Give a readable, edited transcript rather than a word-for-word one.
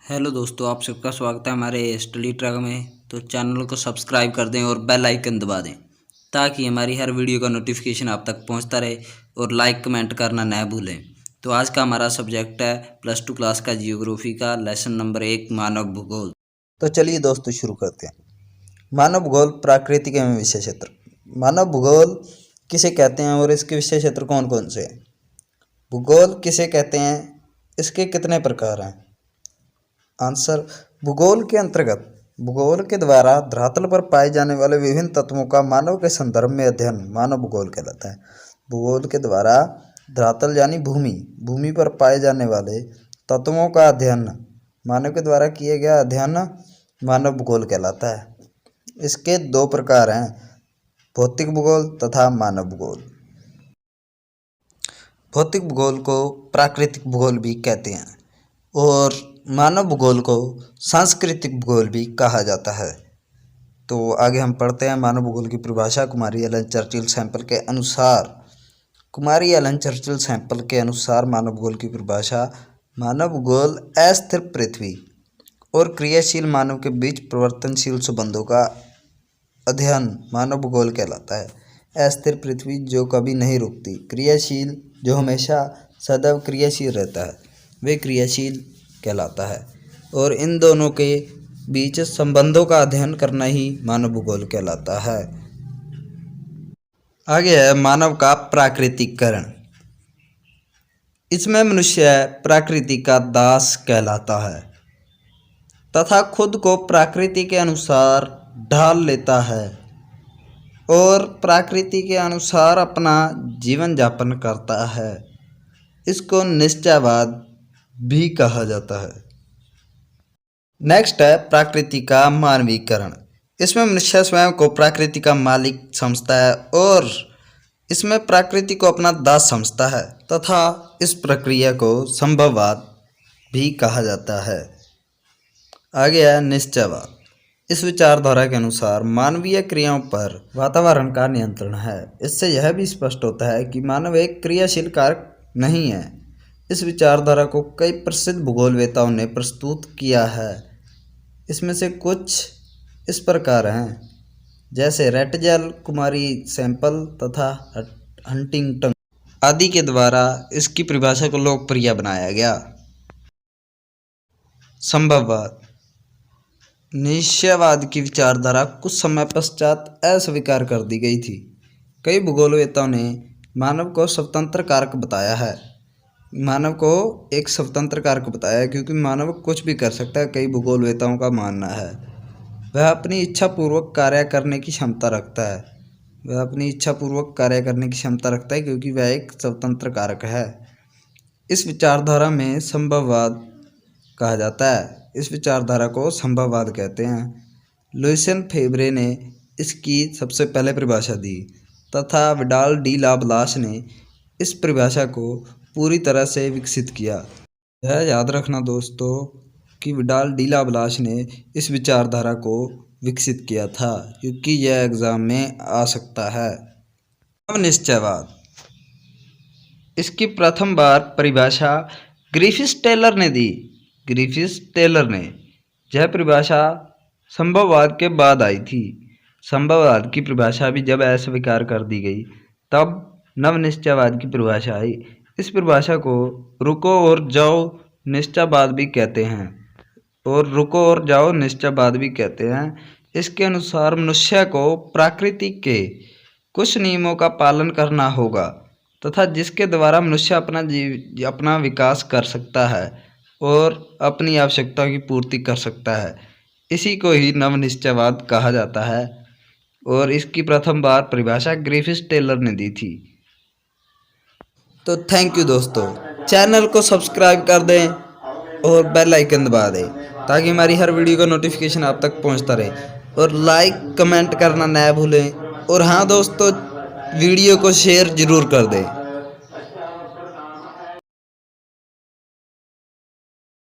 Hello दोस्तों, आप सबका स्वागत है हमारे स्टडी ट्रैक में। तो चैनल को सब्सक्राइब कर दें और बेल आइकन दबा दें ताकि हमारी हर वीडियो का नोटिफिकेशन आप तक पहुंचता रहे और लाइक कमेंट करना न भूलें। तो आज का हमारा सब्जेक्ट है +2 क्लास का जियोग्राफी का लेसन नंबर 1 मानव भूगोल। तो चलिए दोस्तों शुरू करते हैं। मानव भूगोल प्राकृतिक एवं विषय क्षेत्र। मानव भूगोल किसे कहते हैं और इसके विषय क्षेत्र कौन कौन से हैं? भूगोल किसे कहते हैं, इसके कितने प्रकार हैं? आंसर, भूगोल के अंतर्गत भूगोल के द्वारा धरातल पर पाए जाने वाले विभिन्न तत्वों का मानव के संदर्भ में अध्ययन मानव भूगोल कहलाता है। भूगोल के द्वारा धरातल यानी भूमि पर पाए जाने वाले तत्वों का अध्ययन, मानव के द्वारा किया गया अध्ययन मानव भूगोल कहलाता है। इसके दो प्रकार हैं, भौतिक भूगोल तथा मानव भूगोल। भौतिक भूगोल को प्राकृतिक भूगोल भी कहते हैं और मानव भूगोल को सांस्कृतिक भूगोल भी कहा जाता है। तो आगे हम पढ़ते हैं मानव भूगोल की परिभाषा। कुमारी एलन चर्चिल सैंपल के अनुसार मानव भूगोल की परिभाषा, मानव भूगोल अस्थिर पृथ्वी और क्रियाशील मानव के बीच परिवर्तनशील संबंधों का अध्ययन मानव भूगोल कहलाता है। अस्थिर पृथ्वी जो कभी नहीं रुकती, क्रियाशील जो हमेशा सदैव क्रियाशील रहता है, वे क्रियाशील कहलाता है। और इन दोनों के बीच संबंधों का अध्ययन करना ही मानव भूगोल कहलाता है। आगे है मानव का प्राकृतिकरण। इसमें मनुष्य प्रकृति का दास कहलाता है तथा खुद को प्रकृति के अनुसार ढाल लेता है और प्रकृति के अनुसार अपना जीवन यापन करता है। इसको निश्चयवाद भी कहा जाता है। नेक्स्ट है प्रकृति का मानवीकरण। इसमें मनुष्य स्वयं को प्रकृति का मालिक समझता है और इसमें प्रकृति को अपना दास समझता है तथा इस प्रक्रिया को संभववाद भी कहा जाता है। आगे है निश्चयवाद। इस विचारधारा के अनुसार मानवीय क्रियाओं पर वातावरण का नियंत्रण है। इससे यह भी स्पष्ट होता है कि मानव एक क्रियाशील कारक नहीं है। इस विचारधारा को कई प्रसिद्ध भूगोलवेताओं ने प्रस्तुत किया है। इसमें से कुछ इस प्रकार हैं, जैसे रेटजेल, कुमारी सैंपल तथा हंटिंगटन आदि के द्वारा इसकी परिभाषा को लोकप्रिय बनाया गया। संभववाद। निश्चयवाद की विचारधारा कुछ समय पश्चात अस्वीकार कर दी गई थी। कई भूगोलवेताओं ने मानव को स्वतंत्र कारक बताया है। मानव को एक स्वतंत्र कारक बताया है क्योंकि मानव कुछ भी कर सकता है। कई भूगोलवेताओं का मानना है वह अपनी इच्छा पूर्वक कार्य करने की क्षमता रखता है क्योंकि वह एक स्वतंत्र कारक है। इस विचारधारा में संभववाद कहा जाता है। इस विचारधारा को संभववाद कहते हैं। लुइसियन फेब्रे ने इसकी सबसे पहले परिभाषा दी तथा विडाल डी ला ब्लास ने इस परिभाषा को पूरी तरह से विकसित किया। यह याद रखना दोस्तों कि विडाल डी ला ब्लास ने इस विचारधारा को विकसित किया था क्योंकि यह एग्जाम में आ सकता है। अब निश्चयवाद। इसकी प्रथम बार परिभाषा ग्रिफिथ टेलर ने दी। यह परिभाषा संभववाद के बाद आई थी। संभववाद की परिभाषा भी जब अस्वीकार कर दी गई तब नव निश्चयवाद की परिभाषा आई। इस परिभाषा को रुको और जाओ निश्चयवाद भी कहते हैं। इसके अनुसार मनुष्य को प्रकृति के कुछ नियमों का पालन करना होगा तथा जिसके द्वारा मनुष्य अपना विकास कर सकता है और अपनी आवश्यकता की पूर्ति कर सकता है। इसी को ही नव निश्चयवाद कहा जाता है और इसकी प्रथम बार परिभाषा ग्रिफिथ टेलर ने दी थी। तो थैंक यू दोस्तों, चैनल को सब्सक्राइब कर दें और बेल आइकन दबा दें ताकि हमारी हर वीडियो का नोटिफिकेशन आप तक पहुंचता रहे और लाइक कमेंट करना न भूलें। और हाँ दोस्तों, वीडियो को शेयर ज़रूर कर दें।